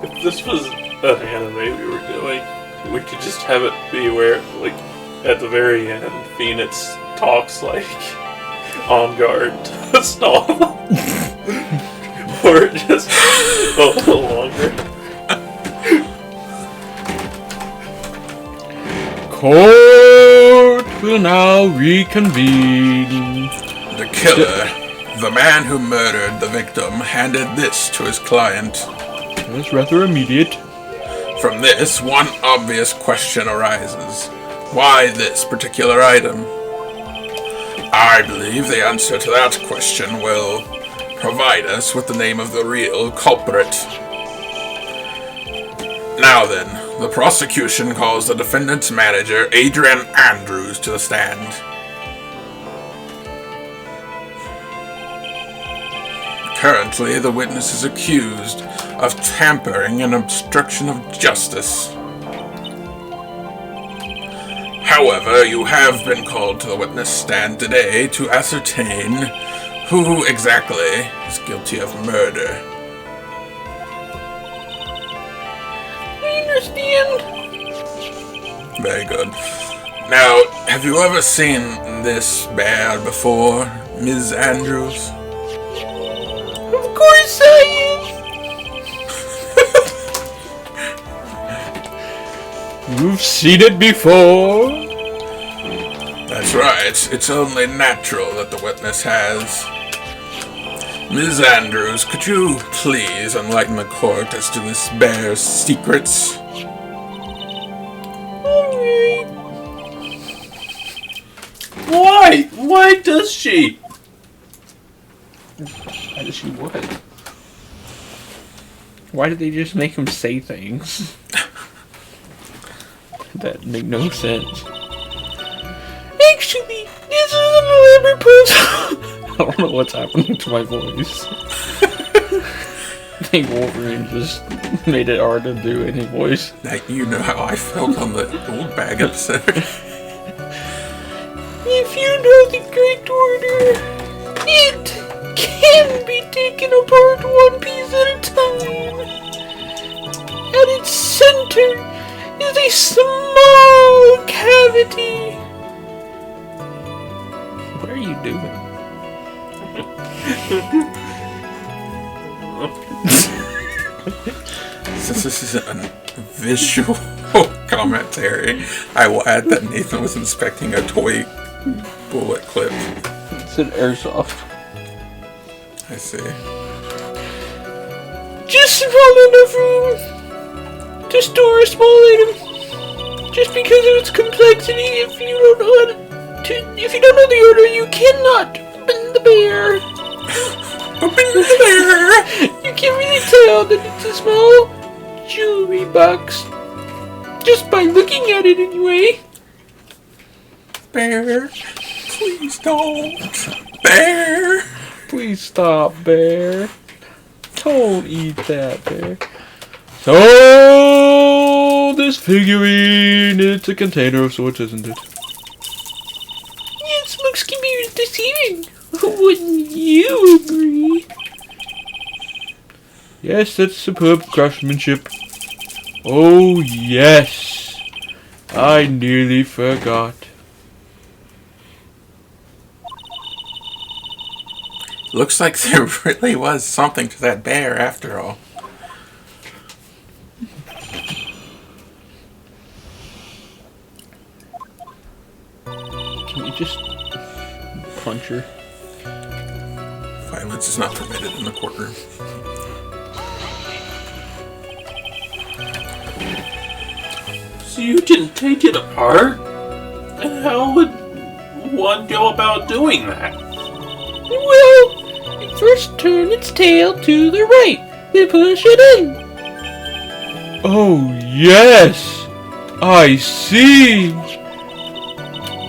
If this was an anime we were doing, we could just have it be where, like, at the very end, Phoenix talks like on guard to stall. Or just a little longer. Court will now reconvene. The killer, the man who murdered the victim, handed this to his client. It's rather immediate. From this, one obvious question arises. Why this particular item? I believe the answer to that question will provide us with the name of the real culprit. Now then, the prosecution calls the defendant's manager, Adrian Andrews, to the stand. Currently, the witness is accused of tampering and obstruction of justice. However, you have been called to the witness stand today to ascertain who exactly is guilty of murder. I understand. Very good. Now, have you ever seen this bear before, Ms. Andrews? Of course I You've seen it before. That's right. It's only natural that the witness has. Ms. Andrews, could you please enlighten the court as to this bear's secrets? Alright. Why? Why does she? Why does she what? Why did they just make him say things? That make no sense. Actually, this is an elaborate puzzle. I don't know what's happening to my voice. I think Wolverine just made it hard to do any voice. Now, you know how I felt on the old bag episode. If you know the Great Order, it can be taken apart one piece at a time. At its center is a small cavity. What are you doing? Since this is a visual commentary, I will add that Nathan was inspecting a toy bullet clip. It's an airsoft. I see. Just small enough room to store a small item. Just because of its complexity, if you don't know the order, you cannot open the bear. Open the bear! You can't really tell that it's a small jewelry box just by looking at it anyway. Bear, please don't. Bear! Please stop, bear. Don't eat that, bear. So, this figurine, it's a container of sorts, isn't it? Yes, looks can be deceiving. Wouldn't you agree? Yes, that's superb craftsmanship. Oh, yes. I nearly forgot. Looks like there really was something to that bear after all. Can you just punch her? Violence is not permitted in the courtroom. So you can take it apart? And how would one go about doing that? Well, you first turn its tail to the right, then push it in. Oh, yes. I see.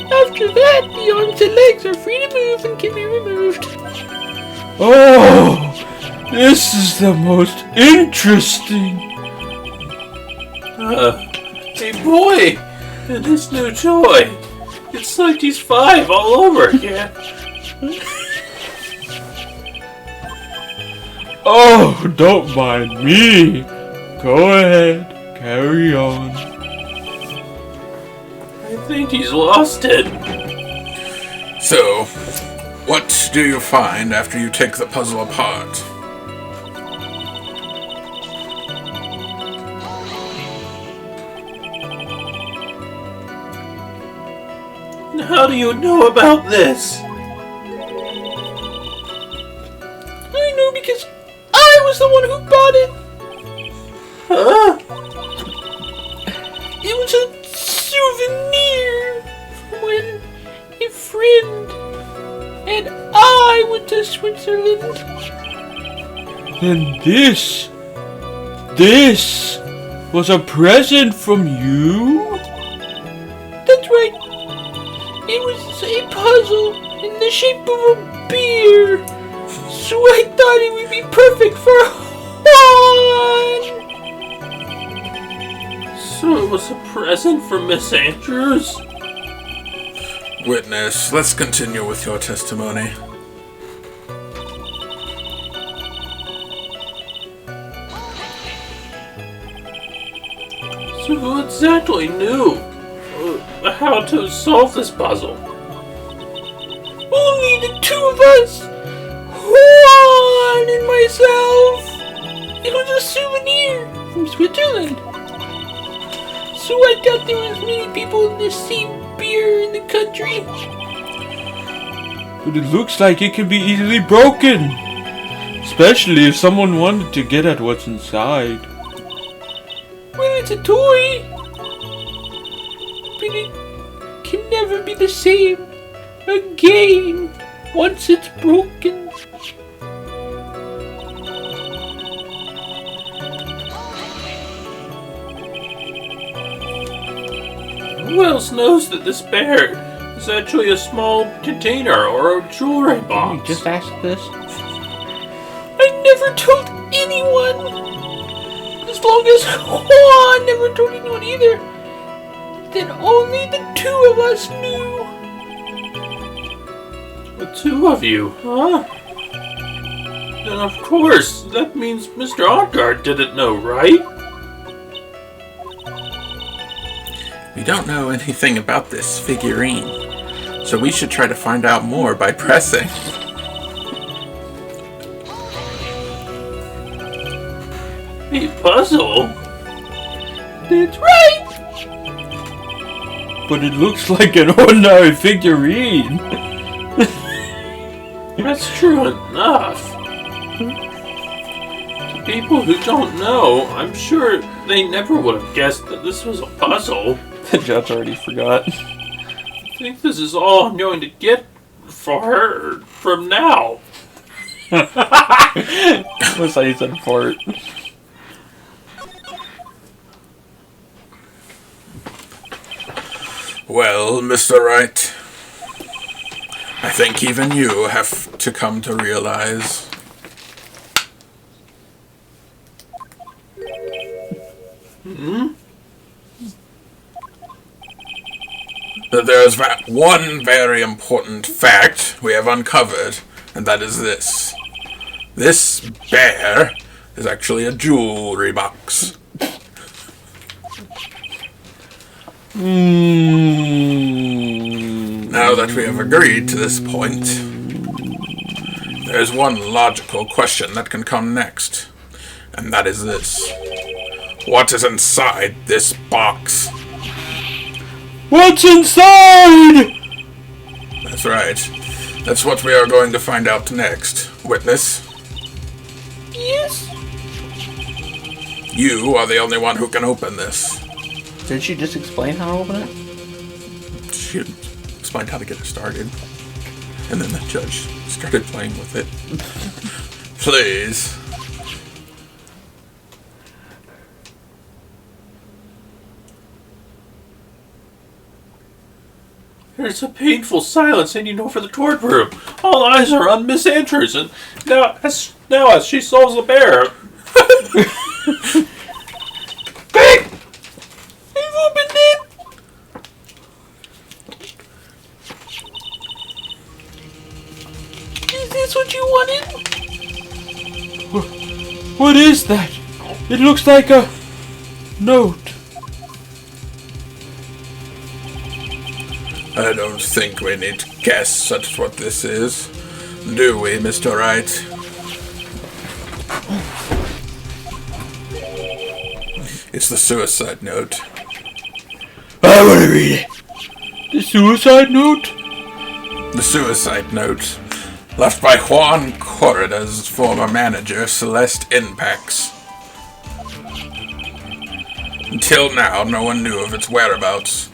After that, the arms and legs are free to move and can be removed. Oh, this is the most interesting. Hey boy, and this new toy. It's like he's 5 all over again. Oh, don't mind me. Go ahead, carry on. I think he's lost it. So, what do you find after you take the puzzle apart? How do you know about this? I know because I was the one who bought it. Huh? It was a souvenir from when a friend and I went to Switzerland. Then this was a present from you? That's right. It was a puzzle in the shape of a beer. So I thought it would be perfect for Juan. So it was a present from Miss Andrews? Witness, let's continue with your testimony. So who exactly knew how to solve this puzzle? Only the two of us. Juan and myself. It was a souvenir from Switzerland. So I doubt there was many people in the same beer in the country. But it looks like it can be easily broken. Especially if someone wanted to get at what's inside. Well, it's a toy. But it can never be the same again once it's broken. Who else knows that this bear is actually a small container or a jewelry box? Can you just ask this? I never told anyone. As long as Juan never told anyone either. Then only the two of us knew. The two of you, huh? Then of course, that means Mr. Odgard didn't know, right? We don't know anything about this figurine, so we should try to find out more by pressing. A puzzle? That's right. But it looks like an ordinary figurine. That's true enough. To people who don't know, I'm sure they never would have guessed that this was a puzzle. The judge already forgot. I think this is all I'm going to get for her from now. Looks like he said fart. Well, Mr. Wright, I think even you have to come to realize that there is one very important fact we have uncovered, and that is this. This bear is actually a jewelry box. Now that we have agreed to this point, there's one logical question that can come next, and that is this. What is inside this box? What's inside? That's right. That's what we are going to find out next. Witness, Yes. you are the only one who can open this. Did she just explain how to open it? She explained how to get it started. And then the judge started playing with it. Please. There's a painful silence hanging over the courtroom. All eyes are on Miss Andrews, and now as she solves the bear. Quick! I've opened it! Is this what you wanted? What is that? It looks like a note. I don't think we need to guess at what this is, do we, Mr. Wright? It's the suicide note. I want to read it. The suicide note? The suicide note, left by Juan Corrida's former manager, Celeste Inpax. Until now, no one knew of its whereabouts,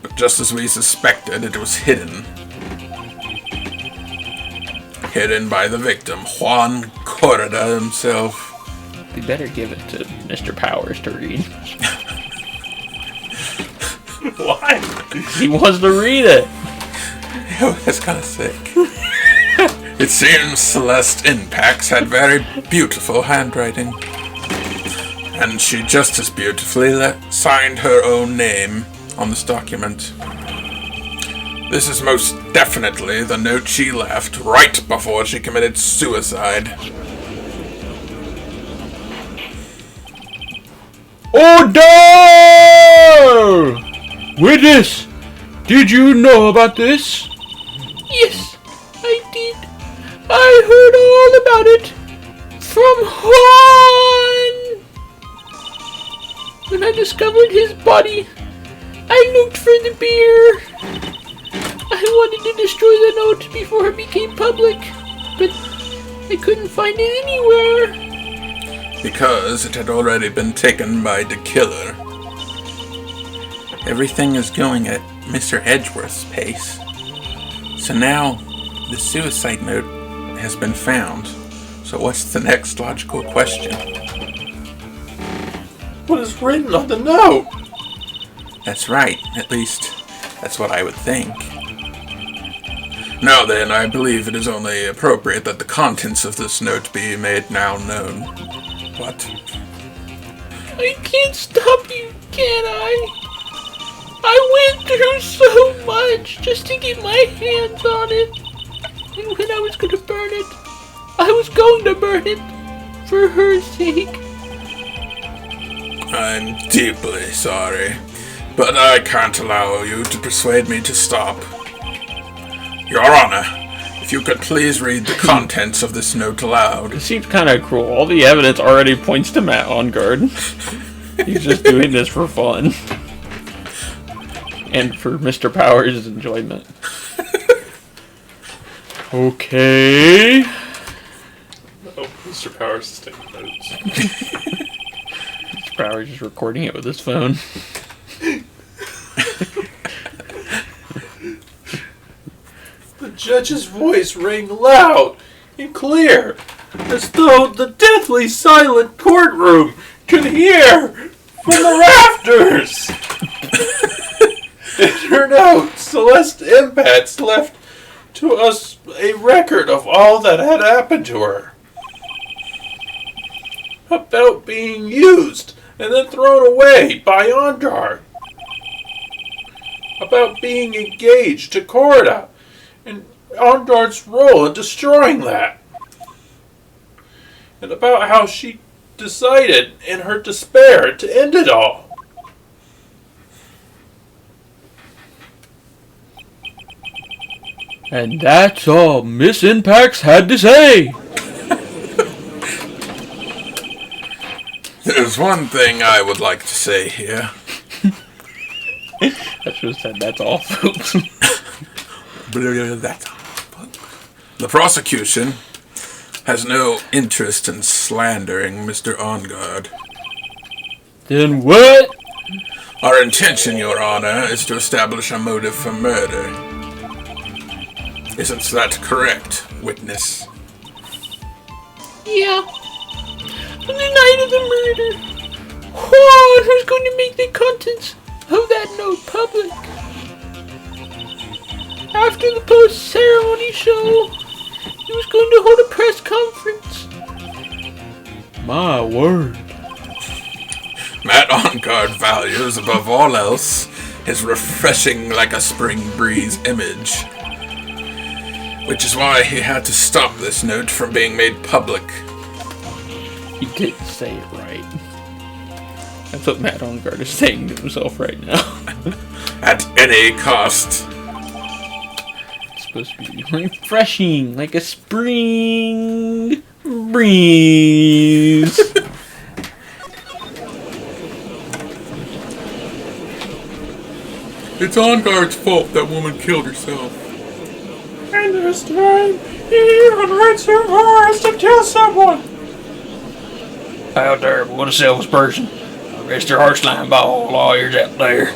but just as we suspected, it was hidden. Hidden by the victim, Juan Corrida himself. We better give it to Mr. Powers to read. Why? He wants to read it. That's kind of sick. It seems Celeste Inpax had very beautiful handwriting. And she just as beautifully signed her own name on this document. This is most definitely the note she left right before she committed suicide. Order! Witness, did you know about this? Yes, I did. I heard all about it from Juan. When I discovered his body, I looked for the beer. I wanted to destroy the note before it became public, but I couldn't find it anywhere. Because it had already been taken by the killer. Everything is going at Mr. Edgeworth's pace. So now, the suicide note has been found. So what's the next logical question? What is written on the note? That's right, at least that's what I would think. Now then, I believe it is only appropriate that the contents of this note be made now known. What? I can't stop you, can I? I went through so much just to get my hands on it. And when I was going to burn it, I was going to burn it for her sake. I'm deeply sorry, but I can't allow you to persuade me to stop. Your Honor, if you could please read the contents of this note aloud. It seems kind of cruel. All the evidence already points to Matt on guard. He's just doing this for fun. And for Mr. Powers' enjoyment. Okay. Oh, Mr. Powers is taking notes. Mr. Powers is recording it with his phone. The judge's voice rang loud and clear, as though the deathly silent courtroom could hear from the rafters. In her note, Celeste Impats left to us a record of all that had happened to her. About being used and then thrown away by Ondar. About being engaged to Corda and Ondar's role in destroying that. And about how she decided in her despair to end it all. And that's all Miss Impax had to say. There's one thing I would like to say here. I should have said that's all, folks. That's all. The prosecution has no interest in slandering Mr. Ongard. Then what? Our intention, Your Honor, is to establish a motive for murder. Isn't that correct, witness? Yeah. On the night of the murder, Juan was going to make the contents of that note public. After the post-ceremony show, he was going to hold a press conference. My word. Matt Ongard values, above all else, his refreshing like a spring breeze image. Which is why he had to stop this note from being made public. He didn't say it right. That's what Matt On Guard is saying to himself right now. At any cost. It's supposed to be refreshing, like a spring breeze. It's On Guard's fault that woman killed herself. And this time, he even writes her horse to kill someone. How terrible, what a selfish person. Rest your heart's line by all lawyers out there.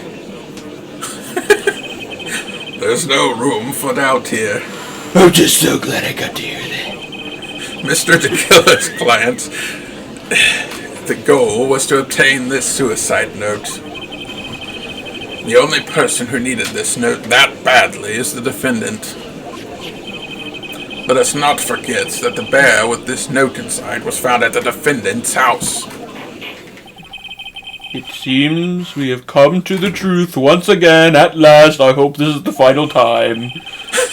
There's no room for doubt here. I'm just so glad I got to hear that. Mr. DeKiller's client, the goal was to obtain this suicide note. The only person who needed this note that badly is the defendant. Let us not forget that the bear with this note inside was found at the defendant's house. It seems we have come to the truth once again. At last, I hope this is the final time.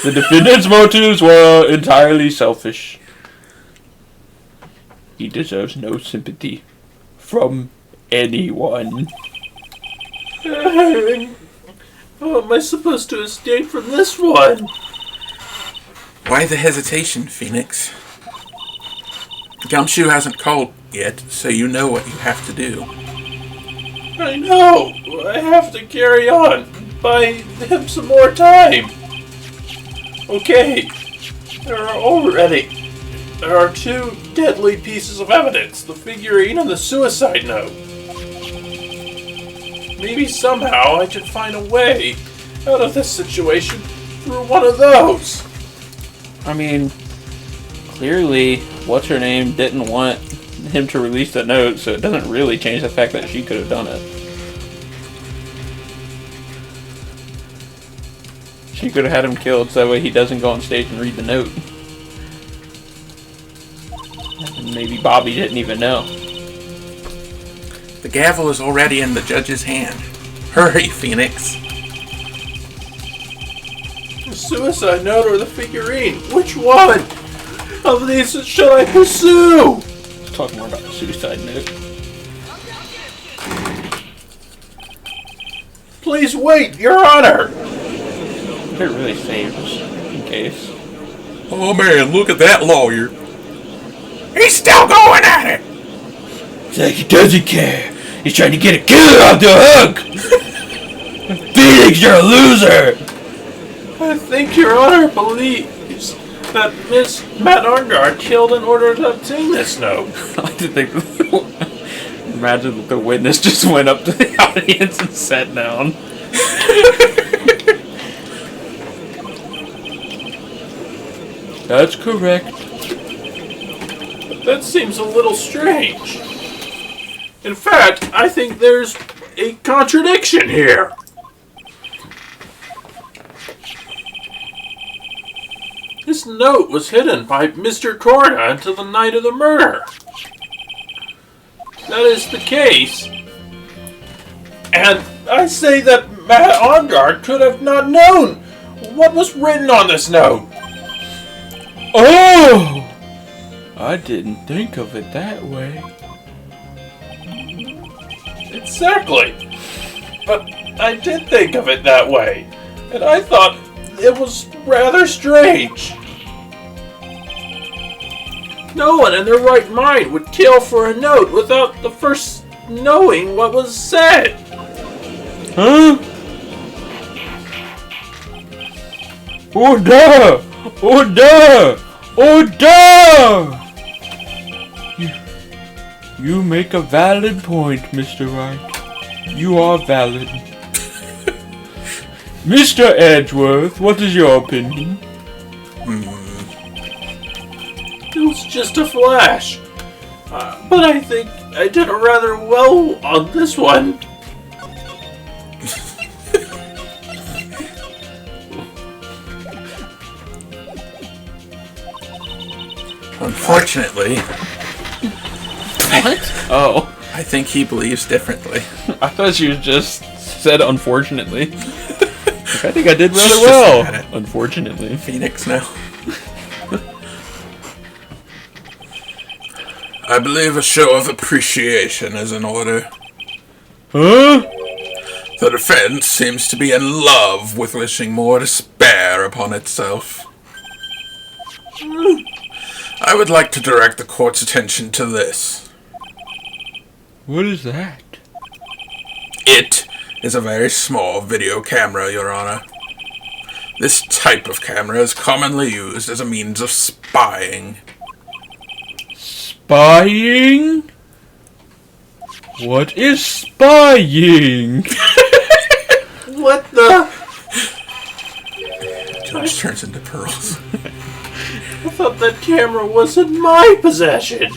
The defendant's motives were entirely selfish. He deserves no sympathy from anyone. How am I supposed to escape from this one? Why the hesitation, Phoenix? Gumshoe hasn't called yet, so you know what you have to do. I know. I have to carry on. Buy him some more time. Okay. There are two deadly pieces of evidence. The figurine and the suicide note. Maybe somehow I can find a way out of this situation through one of those. I mean, clearly, what's-her-name didn't want him to release the note, so it doesn't really change the fact that she could have done it. She could have had him killed so that way he doesn't go on stage and read the note. And maybe Bobby didn't even know. The gavel is already in the judge's hand. Hurry, Phoenix. The suicide note or the figurine? Which one of these should I pursue? Let's talk more about the suicide note. Please wait, Your Honor. It really saves in case. Oh man, look at that lawyer. He's still going at it! It's like he doesn't care. He's trying to get a killer off the hook! Phoenix, you're a loser! I think Your Honor believes that Miss Matt Arngard killed in order to obtain this note. I like to think imagine that the witness just went up to the audience and sat down. That's correct. But that seems a little strange. In fact, I think there's a contradiction here. This note was hidden by Mr. Corda until the night of the murder. That is the case. And I say that Matt Arngard could have not known what was written on this note. Oh! I didn't think of it that way. Exactly. But I did think of it that way. And I thought it was rather strange. No one in their right mind would kill for a note without the first knowing what was said. Huh? Order! Order! Order! You make a valid point, Mr. Wright. You are valid. Mr. Edgeworth, what is your opinion? It was just a flash. But I think I did rather well on this one. Unfortunately, What? Oh. I think he believes differently. I thought you just said unfortunately. I think I did rather Just well. had it. Unfortunately. Phoenix now. I believe a show of appreciation is in order. Huh? The defense seems to be in love with wishing more despair upon itself. I would like to direct the court's attention to this. What is that? It is a very small video camera, Your Honor. This type of camera is commonly used as a means of spying. Spying? What is spying? What the? George turns into pearls. I thought that camera was in my possession.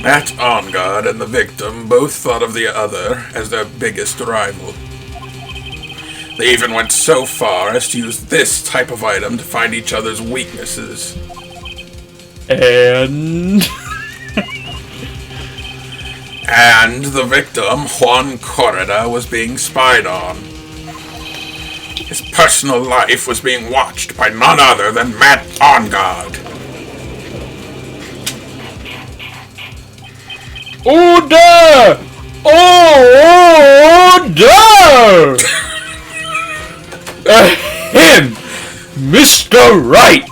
Matt On Guard and the victim both thought of the other as their biggest rival. They even went so far as to use this type of item to find each other's weaknesses. And... And the victim, Juan Corrida, was being spied on. His personal life was being watched by none other than Matt On Guard. Order! Order! Him! Mr. Wright!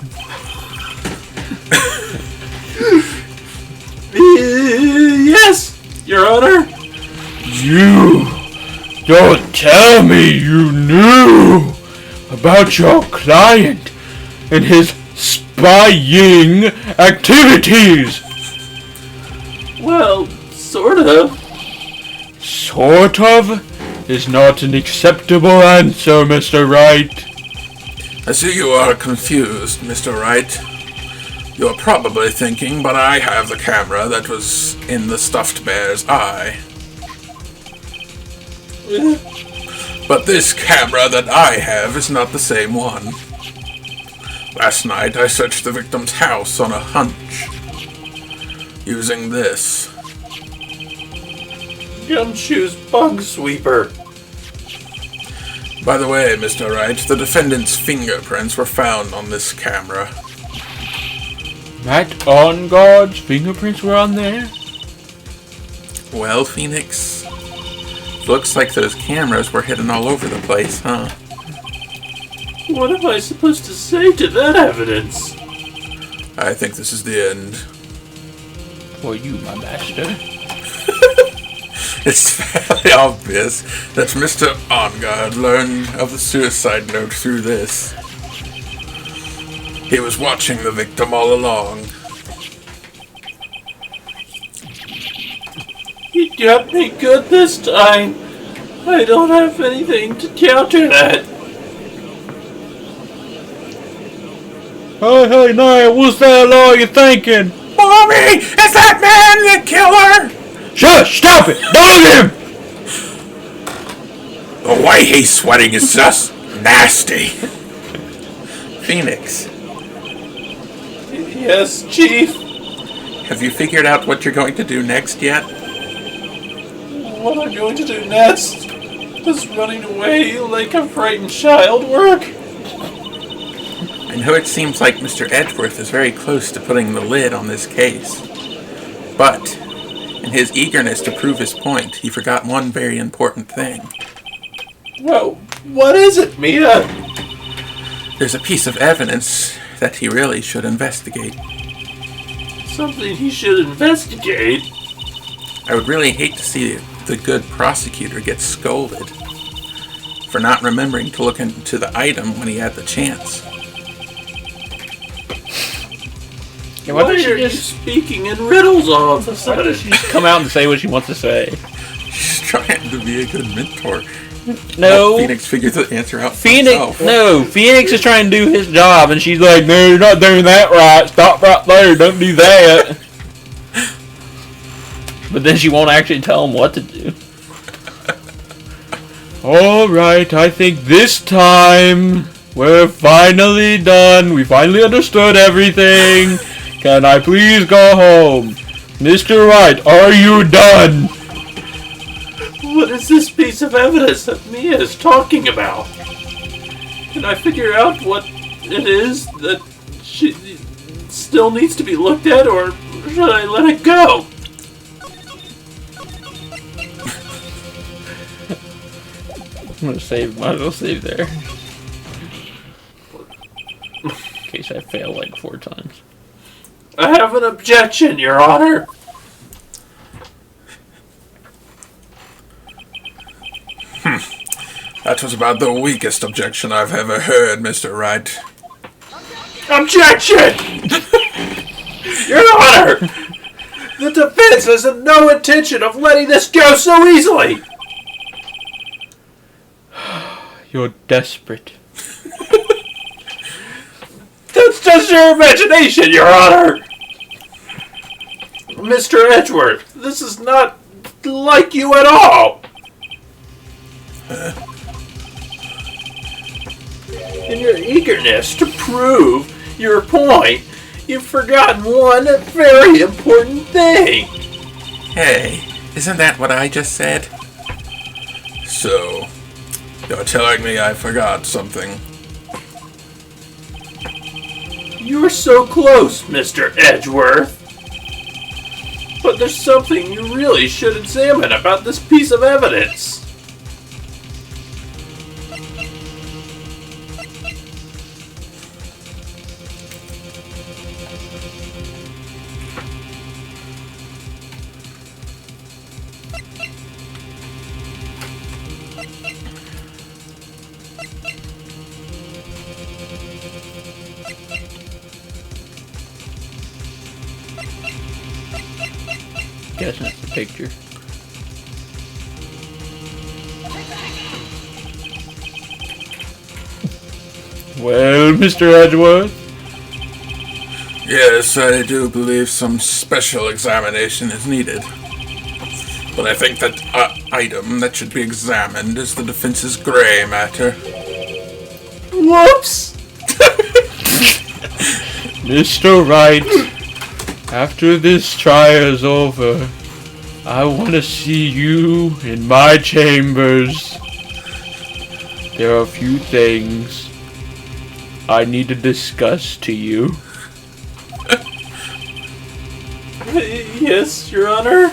Yes, Your Honor. You don't tell me you knew about your client and his spying activities. Well, sort of. Sort of is not an acceptable answer, Mr. Wright. I see you are confused, Mr. Wright. You're probably thinking, but I have the camera that was in the stuffed bear's eye. But this camera that I have is not the same one. Last night I searched the victim's house on a hunch, using this. Gumshoe's bug sweeper. By the way, Mr. Wright, the defendant's fingerprints were found on this camera. Matt On Guard's fingerprints were on there? Well, Phoenix, looks like those cameras were hidden all over the place, huh? What am I supposed to say to that evidence? I think this is the end. For you, my master. It's fairly obvious that Mr. On Guard learned of the suicide note through this. He was watching the victim all along. You got me good this time. I don't have anything to counter that. Hey, Niall, what's that law you thinking? Mommy, is that man the killer? Shush! Stop it! Don't look at him! The way he's sweating is just nasty. Phoenix, Yes, Chief. have you figured out what you're going to do next yet? What I'm going to do next? Does running away like a frightened child work? I know it seems like Mr. Edgeworth is very close to putting the lid on this case, but in his eagerness to prove his point, he forgot one very important thing. Well, what is it, Mia? There's a piece of evidence that he really should investigate. Something he should investigate? I would really hate to see the good prosecutor get scolded for not remembering to look into the item when he had the chance. Yeah, Why are you speaking in riddles all of a Why sudden? does she just come out and say what she wants to say? She's trying to be a good mentor. No. Let Phoenix figure the answer out for Phoenix, himself. no. Phoenix is trying to do his job, and she's like, "No, you're not doing that right. Stop right there. Don't do that." But then she won't actually tell him what to do. All right, I think this time we're finally done. We finally understood everything. Can I please go home? Mr. Wright, are you done? What is this piece of evidence that Mia is talking about? Can I figure out what it is that she still needs to be looked at, or should I let it go? I'm gonna save. Might as well save there. In case I fail like 4 times. I have an objection, Your Honor. That was about the weakest objection I've ever heard, Mr. Wright. Objection! Your Honor! The defense has no intention of letting this go so easily! You're desperate. That's just your imagination, Your Honor! Mr. Edgeworth, this is not like you at all! In your eagerness to prove your point, you've forgotten one very important thing. Hey, isn't that what I just said? So, you're telling me I forgot something? You were so close, Mr. Edgeworth. But there's something you really should examine about this piece of evidence. Guessing it's the picture. Well, Mr. Edgeworth? Yes, I do believe some special examination is needed. But I think that item that should be examined is the defense's gray matter. Whoops! Mr. Wright, after this trial's over, I want to see you in my chambers. There are a few things I need to discuss to you. Yes, Your Honor?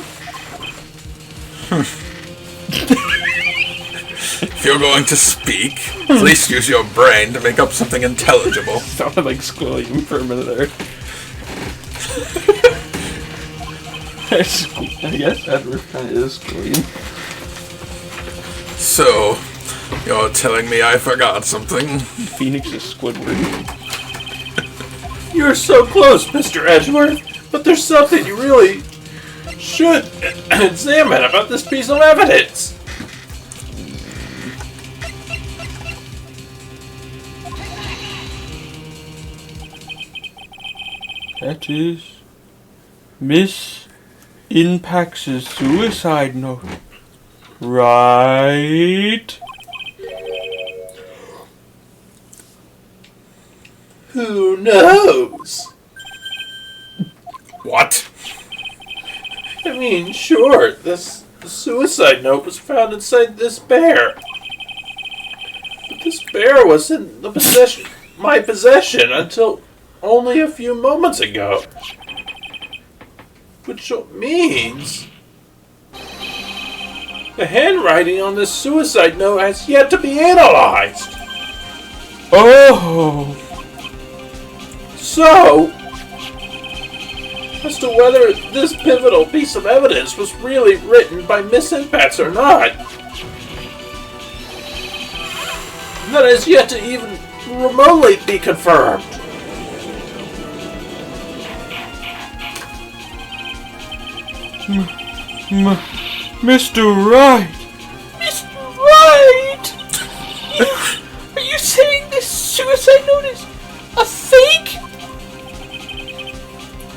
If you're going to speak, at least use your brain to make up something intelligible. Sounded like squilling for a minute there. I guess Edward kind of is squilling. So, you're telling me I forgot something? Phoenix is Squidward. You're so close, Mr. Edgeworth, but there's something you really should examine about this piece of evidence. That is Miss Inpax's suicide note. Right? Who knows? What? I mean, sure, this suicide note was found inside this bear. But this bear was in my possession until only a few moments ago. Which means the handwriting on this suicide note has yet to be analyzed. Oh! So, as to whether this pivotal piece of evidence was really written by Miss Impats or not, that is yet to even remotely be confirmed. Mr. Wright! Mr. Wright! Are you saying this suicide note is a fake?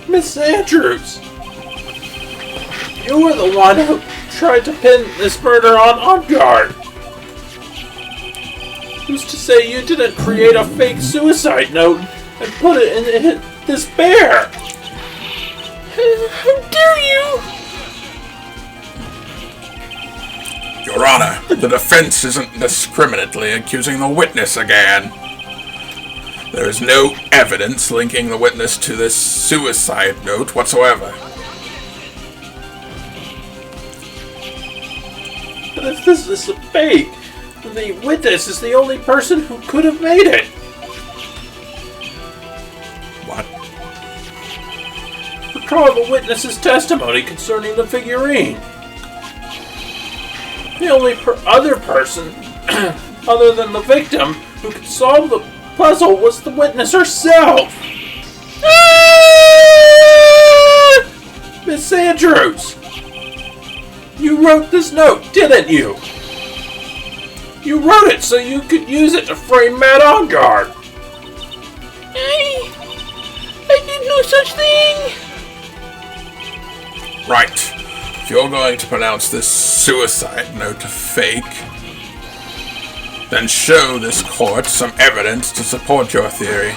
Miss Andrews, you were the one who tried to pin this murder on guard. Who's to say you didn't create a fake suicide note and put it in this bear? How dare you! Your Honor, the defense isn't discriminately accusing the witness again. There is no evidence linking the witness to this suicide note whatsoever. But if this is a fake, the witness is the only person who could have made it. What? Recall the witness's testimony concerning the figurine. The only other person, other than the victim, who could solve the puzzle was the witness herself. Miss Andrews, you wrote this note, didn't you? You wrote it so you could use it to frame Matt Ongard. I did no such thing. Right. If you're going to pronounce this suicide note a fake, then show this court some evidence to support your theory.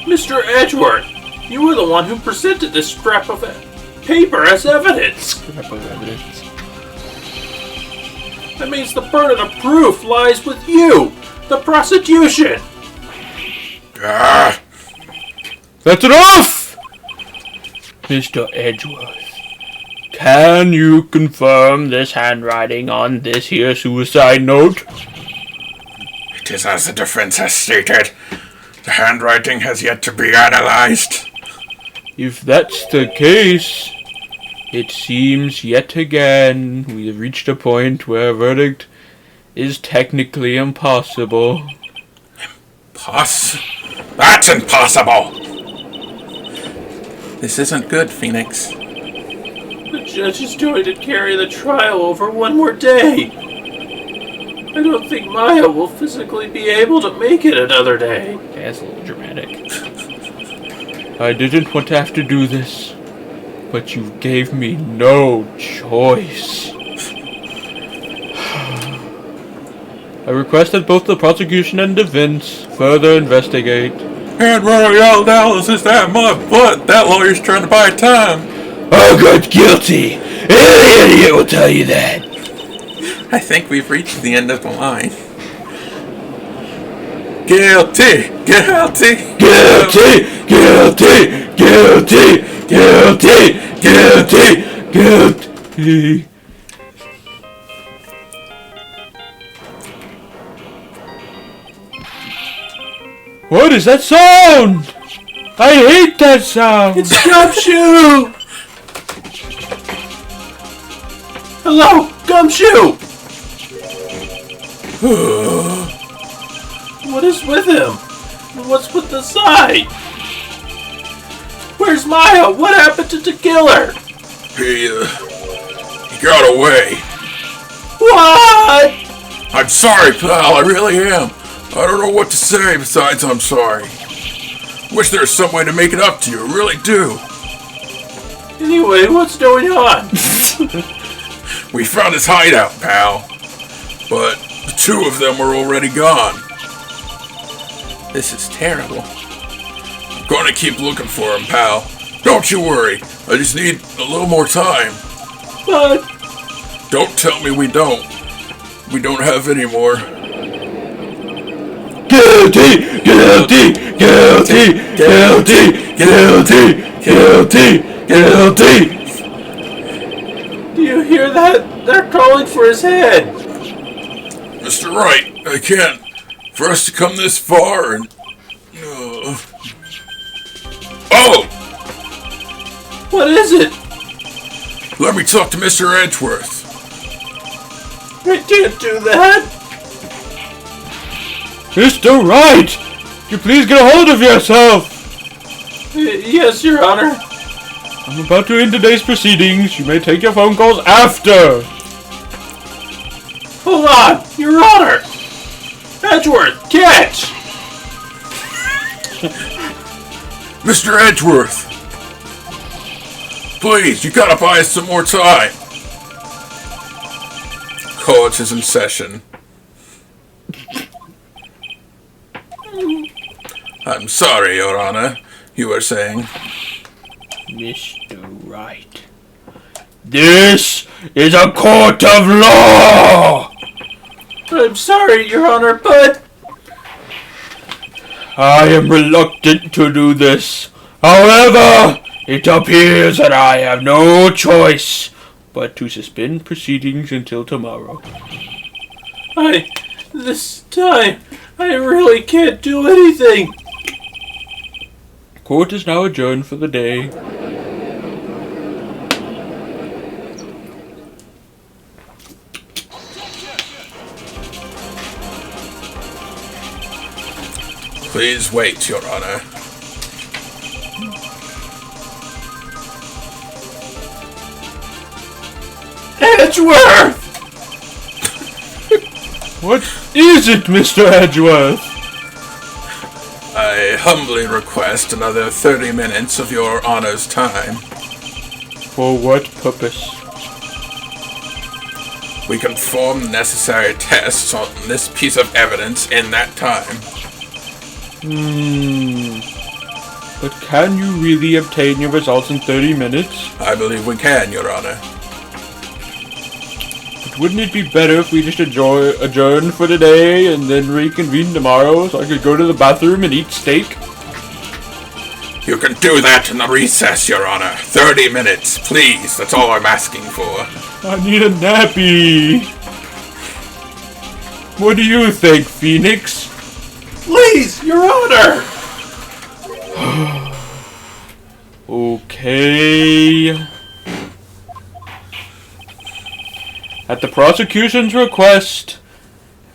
Mr. Edgeworth, you were the one who presented this scrap of paper as evidence. Scrap of evidence. That means the burden of proof lies with you, the prosecution. Ah! That's enough! Mr. Edgeworth, can you confirm this handwriting on this here suicide note? It is as the defense has stated. The handwriting has yet to be analyzed. If that's the case, it seems yet again we have reached a point where a verdict is technically impossible. That's impossible! This isn't good, Phoenix. The judge is going to carry the trial over one more day. I don't think Maya will physically be able to make it another day. That's a little dramatic. I didn't want to have to do this, but you gave me no choice. I request that both the prosecution and defense further investigate. Handwriting analysis that my butt. That lawyer's trying to buy time. Ongard's guilty. Any idiot will tell you that. I think we've reached the end of the line. Guilty! Guilty! Guilty! Guilty! Guilty! Guilty! Guilty! What is that sound? I hate that sound! It's Gumshoe! Hello, Gumshoe! What is with him? What's with the sigh? Where's Maya? What happened to killer? He got away. What? I'm sorry, pal. I really am. I don't know what to say besides I'm sorry. Wish there was some way to make it up to you. I really do. Anyway, what's going on? We found his hideout, pal. But the two of them were already gone. This is terrible. I'm going to keep looking for him, pal. Don't you worry. I just need a little more time. But Don't tell me we don't. We don't have any more. Guilty! Guilty! Guilty! Guilty! Guilty! Guilty! Guilty! do you hear that? They're calling for his head. Mr. Wright, I can't. For us to come this far and... Oh! What is it? Let me talk to Mr. Edgeworth. I can't do that. Mr. Wright! You please get a hold of yourself! Yes, Your Honor. I'm about to end today's proceedings. You may take your phone calls after. Hold on, Your Honor. Edgeworth, catch! Mr. Edgeworth! Please, you gotta buy us some more time. Court is in session. I'm sorry, Your Honor. You were saying? Mr. Wright, this is a court of law! I'm sorry, Your Honor, but... I am reluctant to do this. However, it appears that I have no choice but to suspend proceedings until tomorrow. This time, I really can't do anything. Court is now adjourned for the day. Please wait, Your Honor. Edgeworth! What is it, Mr. Edgeworth? I humbly request another 30 minutes of Your Honor's time. For what purpose? We can perform the necessary tests on this piece of evidence in that time. But can you really obtain your results in 30 minutes? I believe we can, Your Honor. But wouldn't it be better if we just adjourn for today and then reconvene tomorrow so I could go to the bathroom and eat steak? You can do that in the recess, Your Honor. 30 minutes, please. That's all I'm asking for. I need a nappy. What do you think, Phoenix? Please, Your Honor! Okay. At the prosecution's request,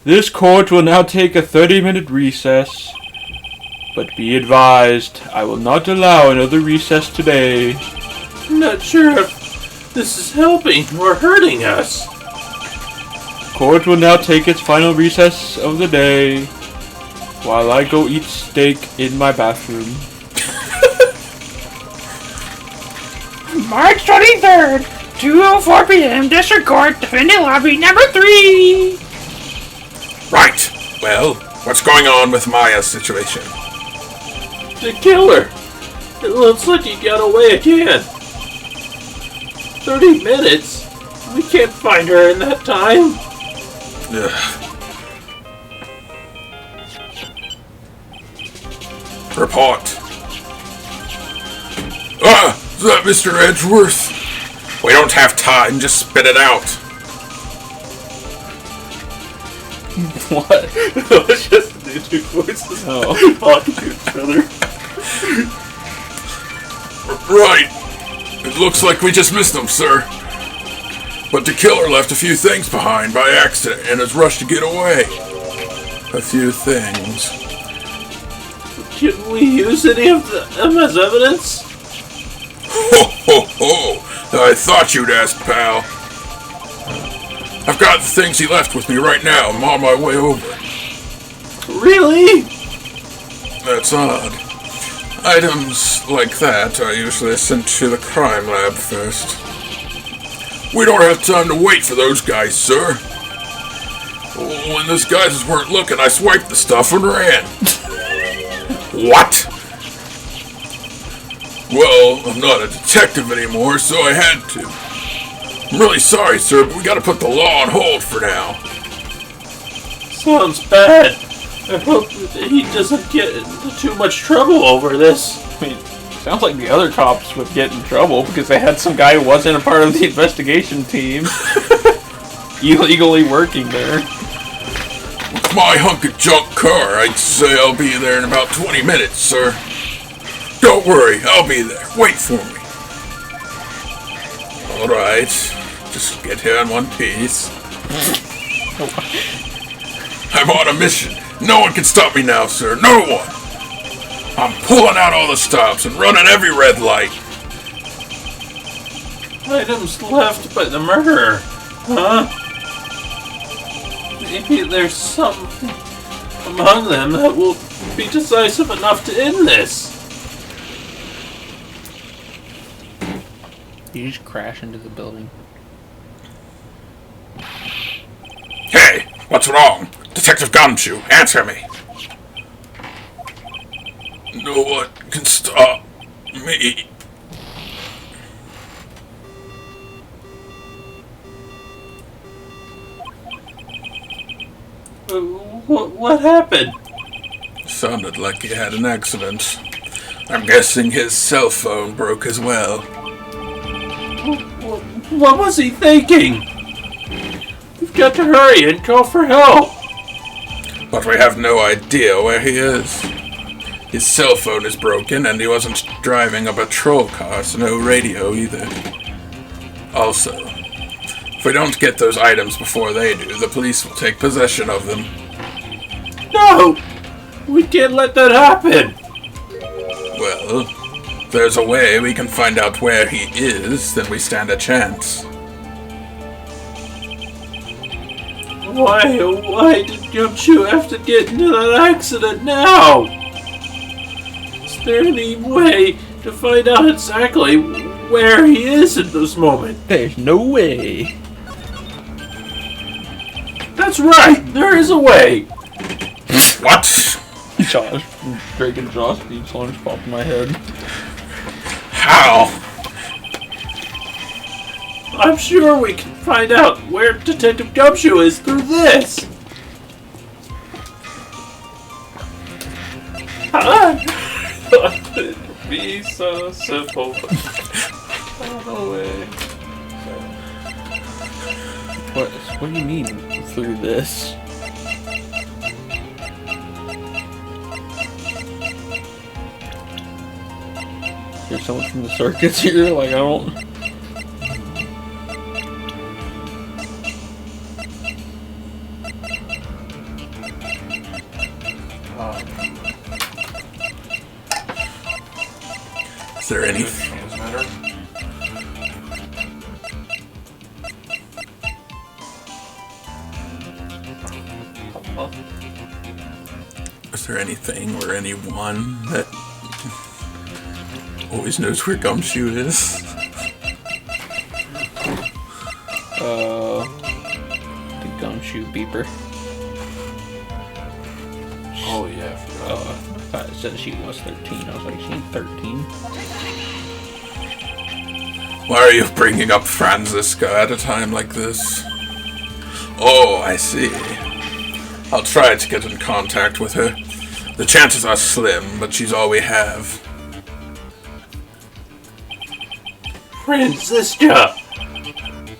this court will now take a 30-minute recess. But be advised, I will not allow another recess today. I'm not sure if this is helping or hurting us. Court will now take its final recess of the day, while I go eat steak in my bathroom. March 23rd, 2:04 p.m. District Court, Defendant Lobby number 3. Right. Well, what's going on with Maya's situation? The killer! It looks like he got away again. 30 minutes? We can't find her in that time. Ugh. Report. Is that Mr. Edgeworth? We don't have time, just spit it out. What? It's just the two voices talking to each other. Right. It looks like we just missed them, sir. But the killer left a few things behind by accident and has rushed to get away. A few things. Can we use any of them as evidence? Ho ho ho! I thought you'd ask, pal. I've got the things he left with me right now. I'm on my way over. Really? That's odd. Items like that are usually sent to the crime lab first. We don't have time to wait for those guys, sir. When those guys weren't looking, I swiped the stuff and ran. What? Well, I'm not a detective anymore, so I had to. I'm really sorry, sir, but we gotta put the law on hold for now. Sounds bad. I hope that he doesn't get into too much trouble over this. I mean, sounds like the other cops would get in trouble because they had some guy who wasn't a part of the investigation team illegally working there. With my hunk of junk car, I'd say I'll be there in about 20 minutes, sir. Don't worry, I'll be there. Wait for me. Alright, just get here in one piece. I'm on a mission. No one can stop me now, sir. No one. I'm pulling out all the stops and running every red light. Items left by the murderer, huh? Maybe there's something among them that will be decisive enough to end this. You just crash into the building. Hey, what's wrong? Detective Gumshoe, answer me. No one can stop me. What happened? Sounded like he had an accident. I'm guessing his cell phone broke as well. What was he thinking? We've got to hurry and call for help. But we have no idea where he is. His cell phone is broken and he wasn't driving a patrol car, so no radio either. Also, if we don't get those items before they do, the police will take possession of them. No! We can't let that happen! Well, if there's a way we can find out where he is, then we stand a chance. Why did Gumshoe have to get into that accident now? Is there any way to find out exactly where he is at this moment? There's no way. That's right! There is a way! What? Josh, Drake and Josh beach lunch popped in my head. How? I'm sure we can find out where Detective Gumshoe is through this! It would be so simple, but no way. What do you mean through this? There's someone from the circuits here, like I don't... Is there any... Is there anything or anyone that always knows where Gumshoe is? The Gumshoe beeper. Oh yeah, I forgot. I thought it said she was 13. I was like, she ain't 13. Why are you bringing up Franziska at a time like this? Oh, I see. I'll try to get in contact with her. The chances are slim, but she's all we have. Franziska!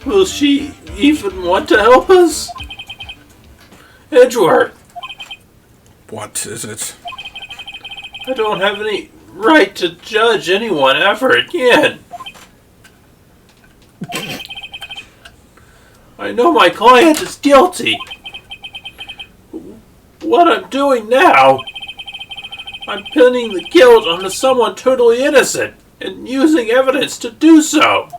Will she even want to help us? Edgeworth! What is it? I don't have any right to judge anyone ever again. I know my client is guilty. What I'm doing now, I'm pinning the guilt onto someone totally innocent and using evidence to do so.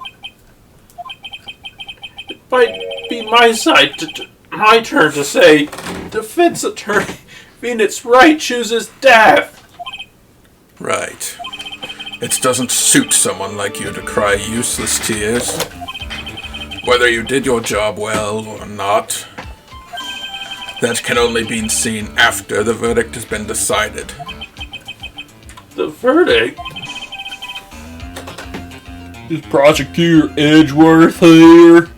It might be my my turn to say, defense attorney Phoenix Wright chooses death. Right. It doesn't suit someone like you to cry useless tears. Whether you did your job well or not, that can only be seen after the verdict has been decided. The verdict? Is Prosecutor Edgeworth here?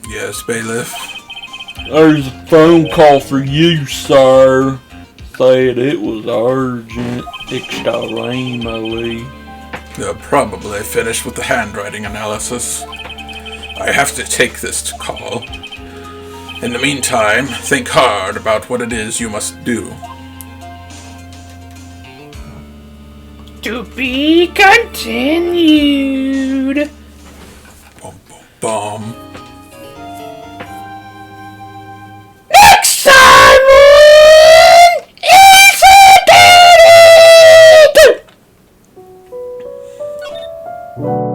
Yes, bailiff. There's a phone call for you, sir. Said it was urgent. Extremely. They're probably finished with the handwriting analysis. I have to take this to call. In the meantime, think hard about what it is you must do. To be continued. Boom, boom, boom. Next time on Easy Did It!